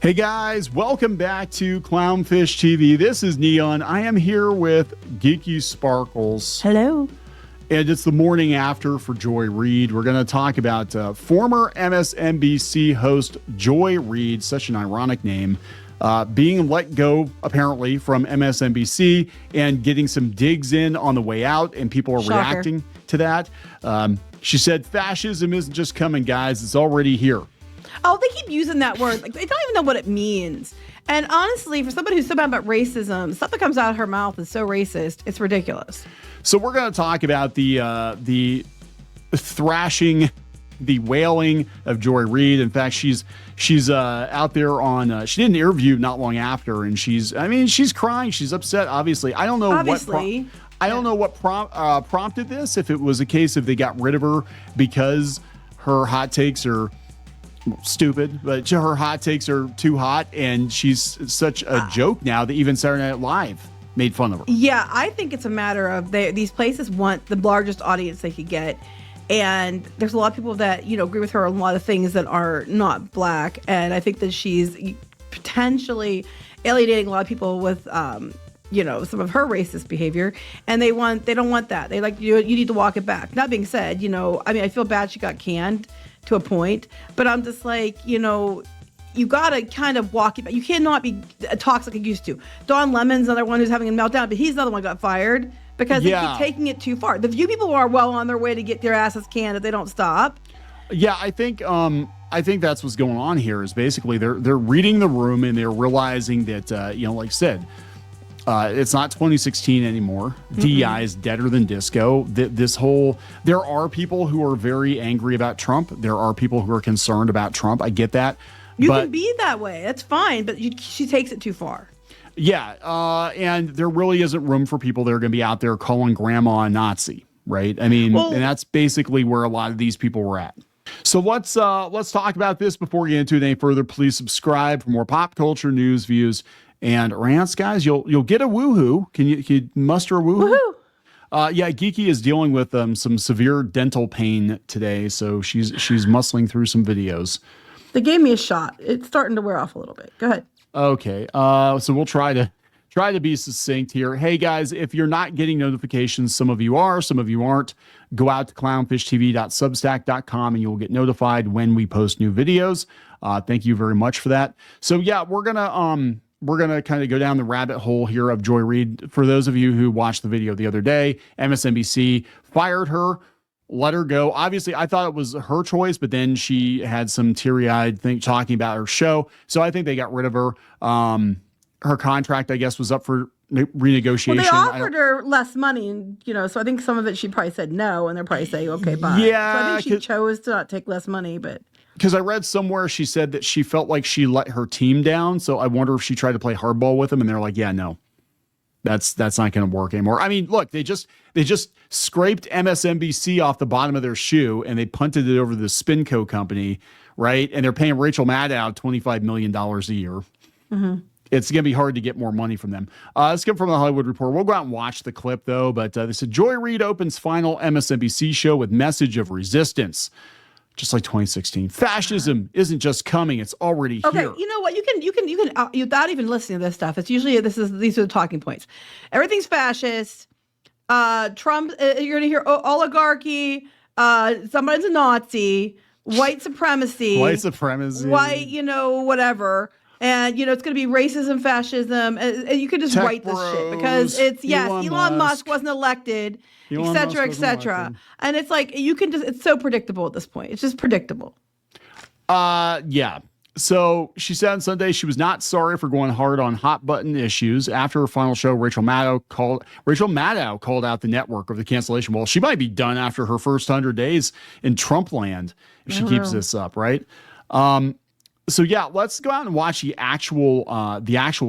Hey guys, welcome back to Clownfish TV. This is Kneon. I am here with Geeky Sparkles. Hello. And it's the morning after for Joy Reid. We're going to talk about former MSNBC host Joy Reid, such an ironic name, being let go, apparently, from MSNBC and getting some digs in on the way out, and people are reacting to that. She said, fascism isn't just coming, guys. It's already here. Oh, they keep using that word. Like, they don't even know what it means. And honestly, for somebody who's so bad about racism, stuff that comes out of her mouth is so racist, it's ridiculous. So we're going to talk about the thrashing, the wailing of Joy Reid. In fact, she's out there on. She did an interview not long after, and she's crying. She's upset. Obviously, I don't know what prompted this. If it was a case of they got rid of her because her hot takes are stupid, but her hot takes are too hot, and she's such a joke now that even Saturday Night Live made fun of her. Yeah, I think it's a matter of these places want the largest audience they could get, and there's a lot of people that agree with her on a lot of things that are not black, and I think that she's potentially alienating a lot of people with some of her racist behavior, and they don't want that. They like you need to walk it back. That being said, I feel bad she got canned to a point, but I'm just like, you gotta kind of walk it back. You cannot be toxic like you used to. Don Lemon's another one who's having a meltdown, but he's another one who got fired because they keep taking it too far. The few people are well on their way to get their asses canned if they don't stop. Yeah, I think that's what's going on here is basically they're reading the room and they're realizing that like I said, it's not 2016 anymore. Mm-hmm. DEI is deader than disco. There are people who are very angry about Trump. There are people who are concerned about Trump. I get that. You can be that way. That's fine. But she takes it too far. Yeah. And there really isn't room for people that are going to be out there calling grandma a Nazi. Right. And that's basically where a lot of these people were at. So let's talk about this before we get into it any further. Please subscribe for more pop culture news, views, and rants, guys. You'll get a woohoo. Can you muster a woohoo? Yeah, Geeky is dealing with some severe dental pain today, so she's muscling through some videos. They gave me a shot. It's starting to wear off a little bit. Go ahead. Okay. So we'll try to be succinct here. Hey guys, if you're not getting notifications, some of you are, some of you aren't, go out to clownfishtv.substack.com and you'll get notified when we post new videos. Thank you very much for that. So yeah, we're gonna kind of go down the rabbit hole here of Joy Reid. For those of you who watched the video the other day, MSNBC fired her, let her go. Obviously, I thought it was her choice, but then she had some teary-eyed thing talking about her show. So I think they got rid of her. Her contract, I guess, was up for renegotiation. Well, they offered her less money, and so I think some of it she probably said no, and they're probably saying, okay, bye. Yeah. So I think she chose to not take less money, but. Because I read somewhere she said that she felt like she let her team down. So I wonder if she tried to play hardball with them, and they're like, yeah, no, that's not going to work anymore. I mean, look, they just scraped MSNBC off the bottom of their shoe and they punted it over to the Spinco company, right? And they're paying Rachel Maddow $25 million a year. Mm-hmm. It's going to be hard to get more money from them. Let's get from the Hollywood Reporter. We'll go out and watch the clip, though. But they said Joy Reid opens final MSNBC show with message of resistance. Just like 2016, fascism isn't just coming; it's already here. Okay, you know what? You can without even listening to this stuff. It's usually these are the talking points. Everything's fascist. Trump. You're gonna hear oligarchy. Somebody's a Nazi. White supremacy. White supremacy. White, whatever. And it's going to be racism, fascism, and you could just write this shit because it's Elon Musk wasn't elected, et cetera. And it's like it's so predictable at this point. It's just predictable. Yeah. So she said on Sunday she was not sorry for going hard on hot button issues. After her final show, Rachel Maddow called out the network of the cancellation. Well, she might be done after her first 100 days in Trump land if she keeps this up, right? So yeah, let's go out and watch the actual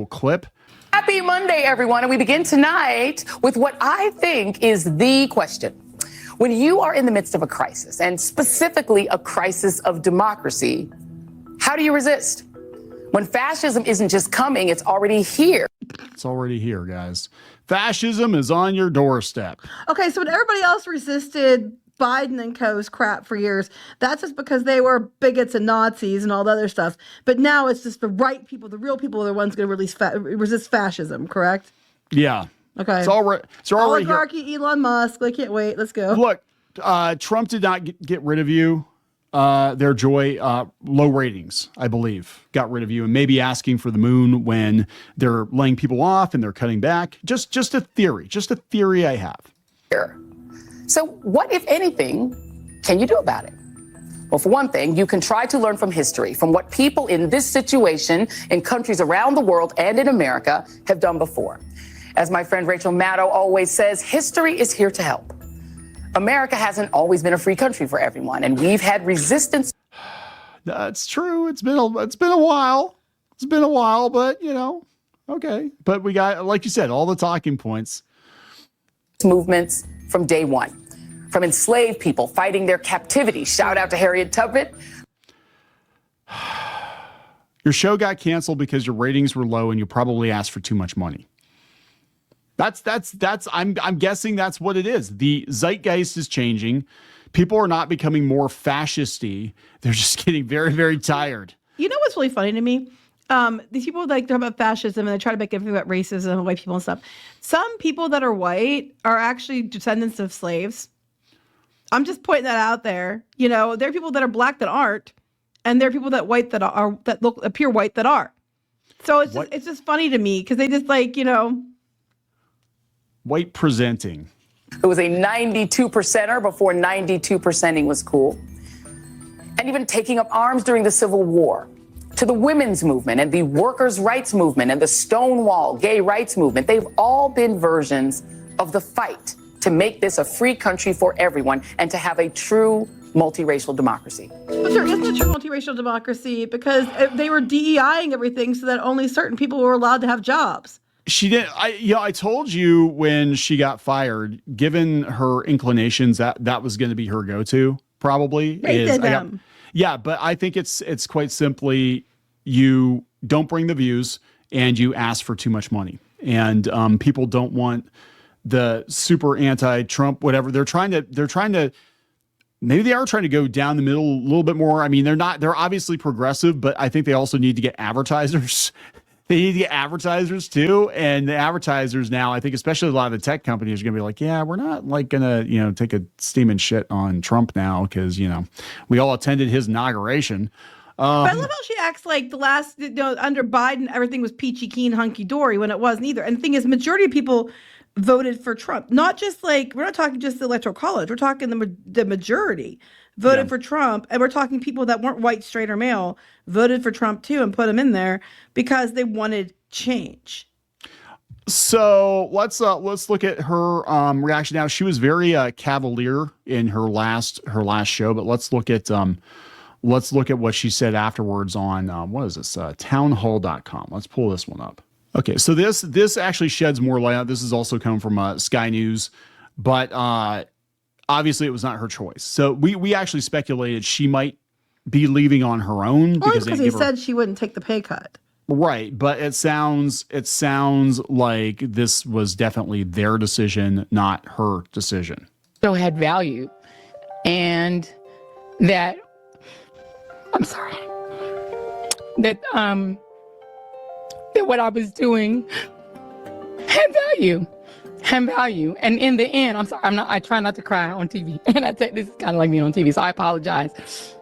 clip. Happy Monday, everyone. And we begin tonight with what I think is the question. When you are in the midst of a crisis, and specifically a crisis of democracy, how do you resist? When fascism isn't just coming, it's already here. It's already here, guys. Fascism is on your doorstep. Okay, so when everybody else resisted Biden and co.'s crap for years. That's just because they were bigots and Nazis and all the other stuff. But now it's just the right people, the real people are the ones going to resist fascism, correct? Yeah. Okay. It's all right. It's all right here. Oligarchy, Elon Musk. I can't wait. Let's go. Look, Trump did not get rid of you. Their joy, low ratings, I believe, got rid of you, and maybe asking for the moon when they're laying people off and they're cutting back. Just a theory I have. So what, if anything, can you do about it? Well, for one thing, you can try to learn from history, from what people in this situation in countries around the world and in America have done before. As my friend Rachel Maddow always says, history is here to help. America hasn't always been a free country for everyone, and we've had resistance. That's true. It's been a while. It's been a while, but okay. But we got, like you said, all the talking points. Movements from day one, from enslaved people fighting their captivity. Shout out to Harriet Tubman. Your show got canceled because your ratings were low and you probably asked for too much money. I'm guessing that's what it is. The zeitgeist is changing. People are not becoming more fascisty. They're just getting very, very tired. You know what's really funny to me? These people like talk about fascism and they try to make everything about racism and white people and stuff. Some people that are white are actually descendants of slaves. I'm just pointing that out there. There are people that are black that aren't, and there are people that appear white that are. So it's just funny to me because they just white presenting. It was a 92%er before 92%ing was cool. And even taking up arms during the Civil War, to the women's movement and the workers' rights movement and the Stonewall gay rights movement. They've all been versions of the fight to make this a free country for everyone and to have a true multiracial democracy. But there isn't a true multiracial democracy because they were DEIing everything so that only certain people were allowed to have jobs. She didn't. I told you when she got fired, given her inclinations, that was going to be her go-to. Probably yeah, but I think it's quite simply you don't bring the views and you ask for too much money, and people don't want the super anti-Trump whatever. They're trying to. Maybe they are trying to go down the middle a little bit more. I mean, they're obviously progressive, but I think they also need to get advertisers. They need to get advertisers too. And the advertisers now, I think, especially a lot of the tech companies are going to be like, yeah, we're not like going to, take a steaming shit on Trump now because, we all attended his inauguration. But I love how she acts like the last, under Biden, everything was peachy keen, hunky dory when it wasn't either. And the thing is, majority of people voted for Trump. Not just we're not talking just the electoral college. We're talking the majority voted for Trump. And we're talking people that weren't white, straight, or male voted for Trump too and put him in there because they wanted change. So let's look at her reaction now. She was very cavalier in her last show, but let's look at what she said afterwards on what is this townhall.com. Let's pull this one up. Okay, so this actually sheds more light on. This is also come from Sky News, but obviously it was not her choice. So we actually speculated she might be leaving on her own because he said she wouldn't take the pay cut. Right, but it sounds like this was definitely their decision, not her decision. So had value, and that that what I was doing had value. And in the end, I'm sorry, I try not to cry on TV. And this is kind of like being on TV, so I apologize.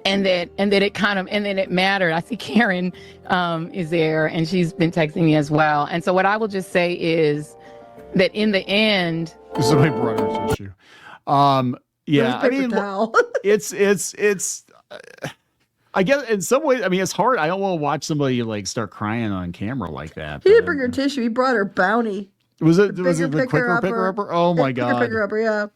And that it mattered. I see Karen is there, and she's been texting me as well. And so what I will just say is that in the end, this is my brother's issue. Yeah, I mean, it's. I guess in some ways, I mean, it's hard. I don't want to watch somebody start crying on camera like that. He didn't bring her tissue. He brought her bounty. Was it the quicker picker upper? Oh my God. Picker upper, yeah.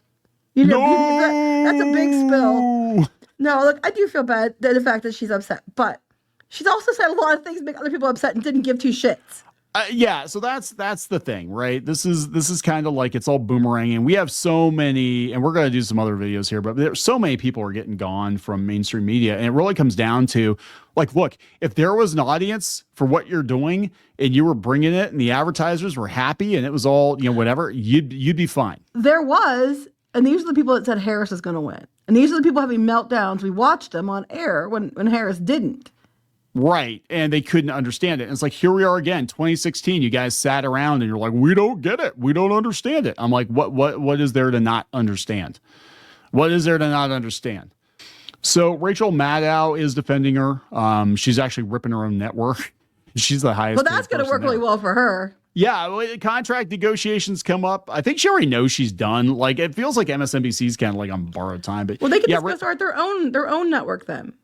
That's a big spill. No, look, I do feel bad the fact that she's upset, but she's also said a lot of things to make other people upset and didn't give two shits. Yeah, so that's the thing, right? This is kind of like it's all boomeranging. We have so many, and we're going to do some other videos here, but there's so many people are getting gone from mainstream media, and it really comes down to look, if there was an audience for what you're doing and you were bringing it, and the advertisers were happy, and it was all whatever, you'd be fine. There was. And these are the people that said Harris is going to win. And these are the people having meltdowns. We watched them on air when Harris didn't. Right. And they couldn't understand it. And it's like, here we are again, 2016. You guys sat around and you're like, we don't get it. We don't understand it. I'm like, what is there to not understand? What is there to not understand? So Rachel Maddow is defending her. She's actually ripping her own network. She's the highest. Well, that's going to work really well for her. Yeah, well, contract negotiations come up. I think she already knows she's done. Like, it feels like MSNBC's kind of like on borrowed time. But well, they can just start their own network then.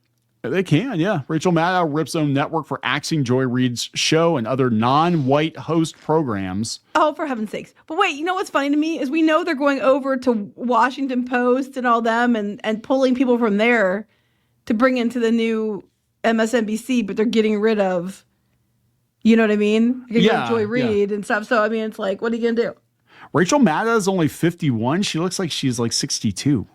They can, yeah. Rachel Maddow rips own network for axing Joy Reid's show and other non-white host programs. Oh, for heaven's sakes. But wait, you know what's funny to me is we know they're going over to Washington Post and all them and pulling people from there to bring into the new MSNBC, but they're getting rid of, you know what I mean? Yeah, Joy Reid and stuff. So, I mean, it's like, what are you going to do? Rachel Maddow is only 51. She looks like she's like 62.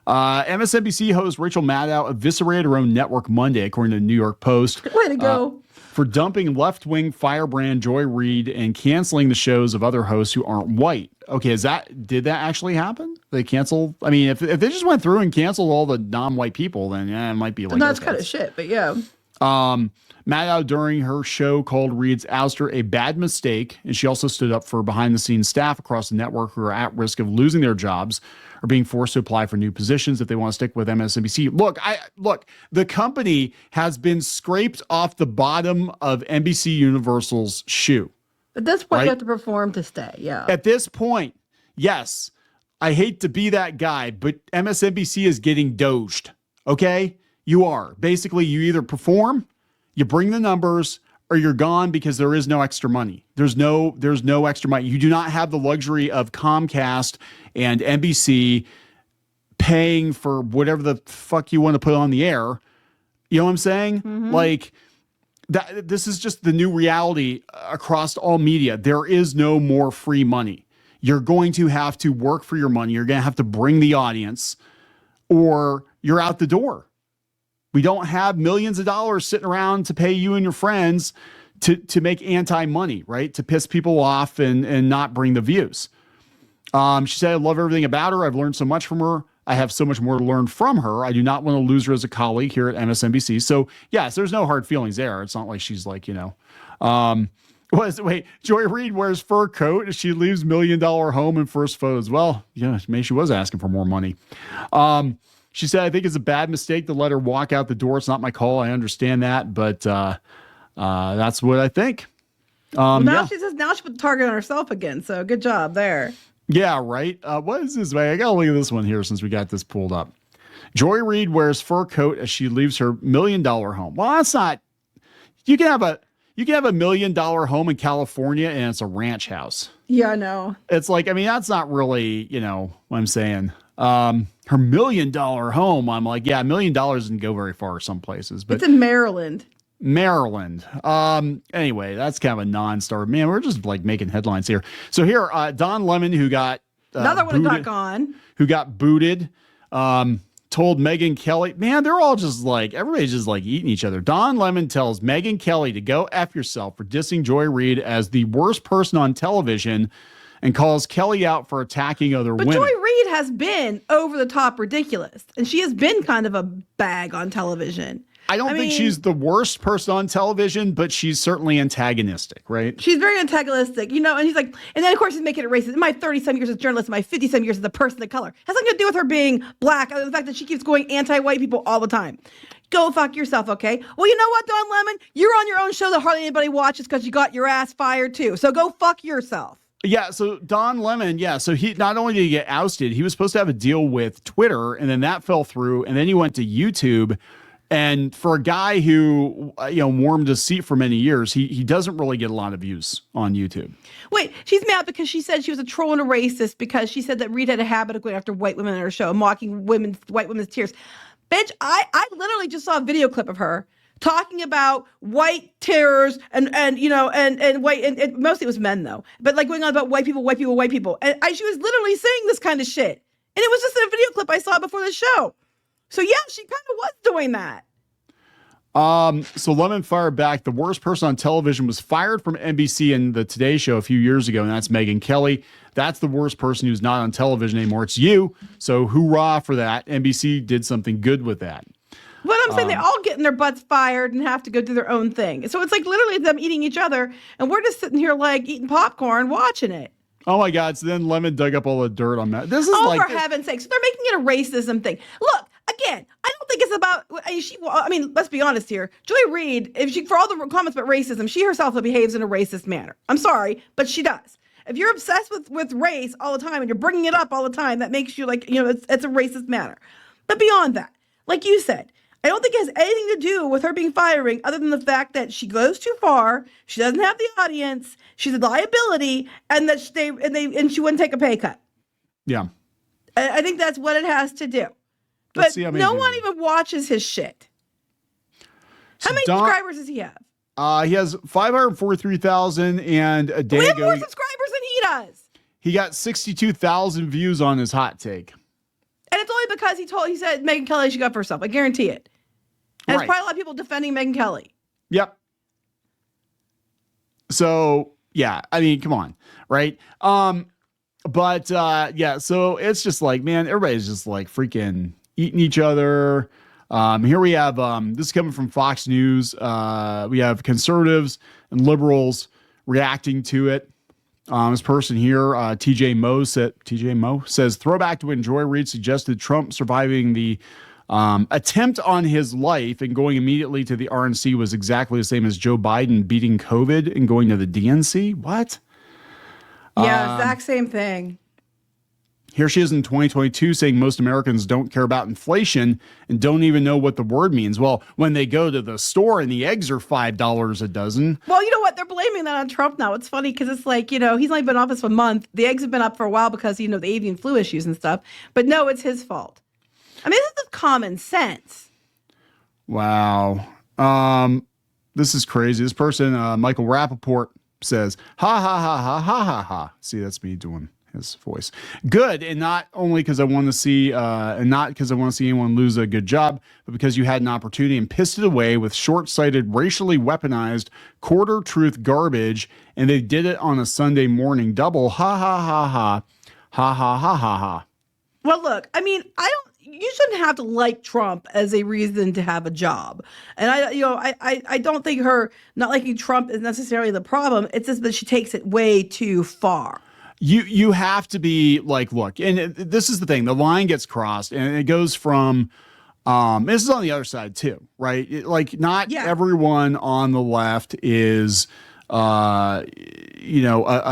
MSNBC host Rachel Maddow eviscerated her own network Monday, according to the New York Post. Way to go. For dumping left-wing firebrand Joy Reid and canceling the shows of other hosts who aren't white. Okay, did that actually happen? They canceled? I mean, if they just went through and canceled all the non-white people, then yeah, it might be like that's kind of shit, but yeah. Maddow, during her show, called Reid's ouster a bad mistake, and she also stood up for behind-the-scenes staff across the network who are at risk of losing their jobs or being forced to apply for new positions if they want to stick with MSNBC. Look, the company has been scraped off the bottom of NBC Universal's shoe. At this point, you have to perform to stay, yeah. At this point, yes, I hate to be that guy, but MSNBC is getting doged, okay? You are. Basically, you either perform, you bring the numbers, or you're gone because there is no extra money. There's no extra money. You do not have the luxury of Comcast and NBC paying for whatever the fuck you want to put on the air. You know what I'm saying? Mm-hmm. Like that. This is just the new reality across all media. There is no more free money. You're going to have to work for your money. You're going to have to bring the audience, or you're out the door. We don't have millions of dollars sitting around to pay you and your friends to make anti-money, right? To piss people off and not bring the views. She said, I love everything about her. I've learned so much from her. I have so much more to learn from her. I do not want to lose her as a colleague here at MSNBC. So yes, there's no hard feelings there. It's not like she's like, Joy Reid wears fur coat as she leaves $1 million home in first photos. Well, yeah, maybe she was asking for more money. She said, I think it's a bad mistake to let her walk out the door. It's not my call. I understand that, but that's what I think. She says now she put the target on herself again. So good job there. Yeah, right. What is this? I got to look at this one here since we got this pulled up. Joy Reid wears fur coat as she leaves her $1 million home. Well, that's not. You can have a $1 million home in California and it's a ranch house. Yeah, I know. It's like, I mean, that's not really, what I'm saying. Her $1 million home, I'm like, yeah, $1 million doesn't go very far some places, but it's in Maryland. Anyway, that's kind of a non-starter. Man, we're just like making headlines here. So here, Don Lemon, who got another one who got gone, who got booted, told Megyn Kelly, man, they're all just like, everybody's just like eating each other. Don Lemon tells Megyn Kelly to go F yourself for dissing Joy Reid as the worst person on television and calls Kelly out for attacking other women. But Joy Reid has been over the top ridiculous, and she has been kind of a bag on television. I mean, she's the worst person on television, but she's certainly antagonistic, right? She's very antagonistic, and he's like, and then of course he's making it racist. In my 30-some years as a journalist, in my 50-some years as a person of color, has nothing to do with her being black, other than the fact that she keeps going anti-white people all the time. Go fuck yourself, okay? Well, you know what, Don Lemon? You're on your own show that hardly anybody watches because you got your ass fired too. So go fuck yourself. Yeah, so Don Lemon, so he not only did he get ousted, he was supposed to have a deal with Twitter, and then that fell through, and then he went to YouTube. And for a guy who, warmed his seat for many years, he doesn't really get a lot of views on YouTube. Wait, she's mad because she said she was a troll and a racist because she said that Reid had a habit of going after white women on her show, mocking white women's tears. Bitch, I literally just saw a video clip of her talking about white terrors and white, and mostly it was men though, but like going on about white people. And she was literally saying this kind of shit. And it was just in a video clip I saw before the show. So yeah, she kind of was doing that. So Lemon fired back. The worst person on television was fired from NBC and the Today Show a few years ago, and that's Megyn Kelly. That's the worst person who's not on television anymore. It's you. So hoorah for that. NBC did something good with that. What I'm saying, they all getting their butts fired and have to go do their own thing. So it's like literally them eating each other, and we're just sitting here like eating popcorn, watching it. Oh my God! So then Lemon dug up all the dirt on that. This is for heaven's sakes, they're making it a racism thing. Look, again, I don't think it's about. I mean, let's be honest here. Joy Reid, for all the comments about racism, she herself behaves in a racist manner. I'm sorry, but she does. If you're obsessed with race all the time and you're bringing it up all the time, that makes you it's a racist manner. But beyond that, like you said, I don't think it has anything to do with her being firing other than the fact that she goes too far. She doesn't have the audience. She's a liability, and that she wouldn't take a pay cut. Yeah. I think that's what it has to do. But no one even watches his shit. How many subscribers does he have? He has 543,000 and a day we have ago. More subscribers than he does. He got 62,000 views on his hot take. And it's only because he said Megyn Kelly should go for herself. I guarantee it. And there's probably a lot of people defending Megyn Kelly. Yep. So yeah, I mean, come on, right? Yeah, so it's just like, man, everybody's just like freaking eating each other. Here we have this is coming from Fox News. We have conservatives and liberals reacting to it. This person here, TJ Mo says, throwback to when Joy Reid suggested Trump surviving the attempt on his life and going immediately to the RNC was exactly the same as Joe Biden beating COVID and going to the DNC. What? Yeah, exact same thing. Here she is in 2022 saying most Americans don't care about inflation and don't even know what the word means. Well, when they go to the store and the eggs are $5 a dozen. Well, you know what? They're blaming that on Trump now. It's funny because it's like, he's only been in office for a month. The eggs have been up for a while because, the avian flu issues and stuff. But no, it's his fault. I mean, this is common sense. Wow. This is crazy. This person, Michael Rappaport, says, ha, ha, ha, ha, ha, ha, ha. See, that's me doing his voice. Good. And not only because I want to see, anyone lose a good job, but because you had an opportunity and pissed it away with short-sighted, racially weaponized, quarter truth garbage. And they did it on a Sunday morning double. Ha, ha, ha, ha, ha, ha, ha, ha, ha. Well, look, I mean, you shouldn't have to like Trump as a reason to have a job. And I don't think her not liking Trump is necessarily the problem. It's just that she takes it way too far. You have to be like, look, and this is the thing, the line gets crossed and it goes from, this is on the other side too, right? Not everyone on the left is, a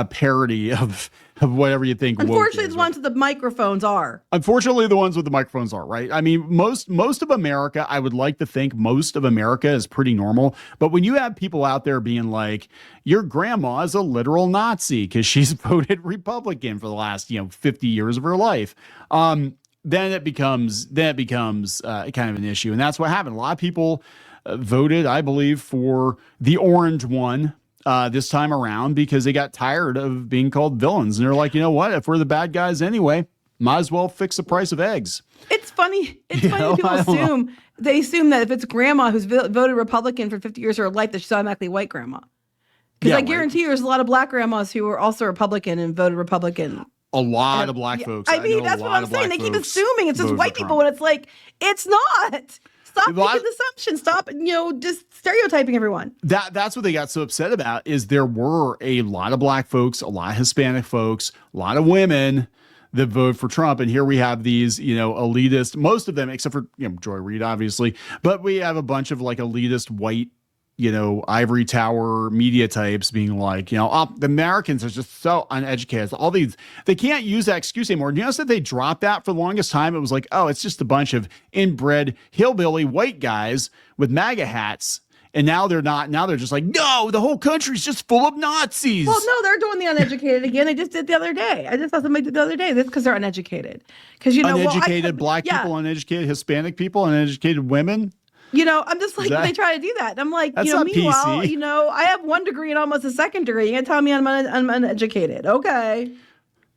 parody of whatever you think. Unfortunately, the ones with the microphones are. Unfortunately, the ones with the microphones are, right? I mean, most of America, I would like to think most of America is pretty normal. But when you have people out there being like, your grandma is a literal Nazi because she's voted Republican for the last, 50 years of her life, then it becomes kind of an issue. And that's what happened. A lot of people voted, I believe, for the orange one. This time around because they got tired of being called villains. And they're like, you know what? If we're the bad guys anyway, might as well fix the price of eggs. It's funny. They assume that if it's grandma who's voted Republican for 50 years of her life, that she's automatically white grandma. Because I guarantee you there's a lot of black grandmas who were also Republican and voted Republican. A lot of black folks. I mean, that's what I'm saying. They keep assuming it's just white people when it's like, it's not. Stop making assumptions. Stop, just stereotyping everyone. That's what they got so upset about is there were a lot of black folks, a lot of Hispanic folks, a lot of women that voted for Trump. And here we have these, elitist, most of them, except for, Joy Reid, obviously. But we have a bunch of like elitist white, ivory tower media types being like, the Americans are just so uneducated. All these, they can't use that excuse anymore. You notice that they dropped that for the longest time. It was like, oh, it's just a bunch of inbred hillbilly white guys with MAGA hats. And now they're not. Now they're just like, no, the whole country's just full of Nazis. Well, no, they're doing the uneducated again. They just did the other day. I just saw somebody did the other day. That's because they're uneducated. Because uneducated black people, uneducated Hispanic people, uneducated women. I'm just like, they try to do that. I'm like, meanwhile, PC. I have one degree and almost a second degree. You're going to tell me I'm uneducated. Okay.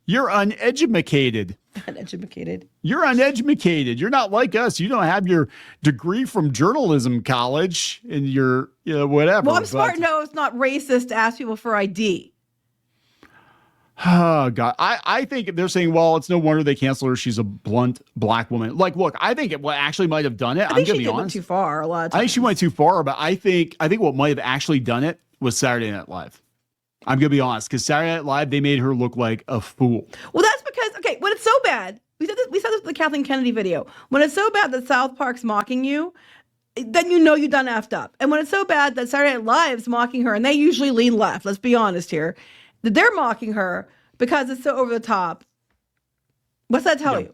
You're uneducated. Uneducated. You're uneducated. You're not like us. You don't have your degree from journalism college and your, whatever. Well, I'm smart. No, it's not racist to ask people for ID. Oh, God. I think they're saying, well, it's no wonder they canceled her. She's a blunt black woman. Like, look, I think it actually might have done it. I think she went too far a lot of times. I think she went too far, but I think what might have actually done it was Saturday Night Live. I'm going to be honest, because Saturday Night Live, they made her look like a fool. Well, that's because, okay, when it's so bad, we said this in the Kathleen Kennedy video. When it's so bad that South Park's mocking you, then you know you done effed up. And when it's so bad that Saturday Night Live's mocking her, and they usually lean left, let's be honest here, that they're mocking her because it's so over the top. What's that tell you?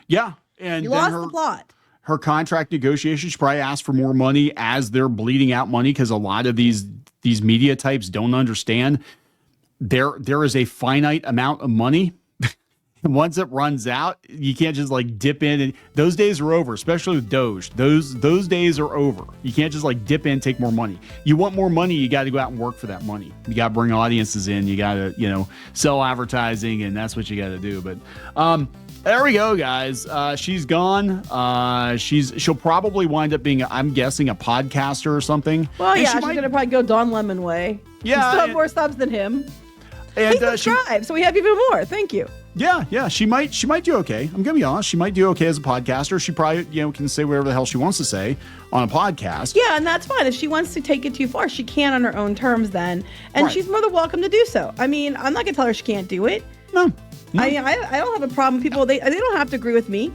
Yeah. And you lost the plot. Her contract negotiations, she probably asked for more money as they're bleeding out money, because a lot of these media types don't understand there is a finite amount of money. And once it runs out, you can't just like dip in, and those days are over, especially with Doge. Those days are over. You can't just like dip in, take more money. You want more money, you got to go out and work for that money. You got to bring audiences in, you got to, sell advertising, and that's what you got to do. But there we go, guys. She's gone. She'll probably wind up being, I'm guessing, a podcaster or something. Well, yeah, she's gonna probably go Don Lemon way. Yeah, she still have more subs than him. And he subscribed, so we have even more. Thank you. Yeah, she might do okay. I'm gonna be honest. She might do okay as a podcaster. She probably, can say whatever the hell she wants to say on a podcast. Yeah, and that's fine. If she wants to take it too far, she can on her own terms then. And right. She's more than welcome to do so. I mean, I'm not gonna tell her she can't do it. No. I don't have a problem. People, they don't have to agree with me.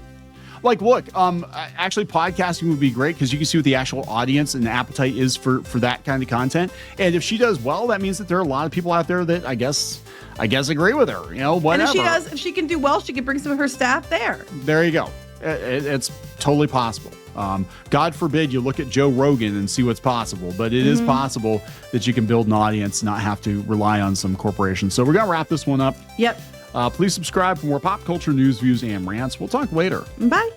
Like, look, actually podcasting would be great because you can see what the actual audience and the appetite is for that kind of content. And if she does well, that means that there are a lot of people out there that I guess agree with her, whatever. And if she can do well, she can bring some of her staff there. There you go. It's totally possible. God forbid you look at Joe Rogan and see what's possible, but it is possible that you can build an audience, not have to rely on some corporation. So we're going to wrap this one up. Yep. Please subscribe for more pop culture news, views, and rants. We'll talk later. Bye.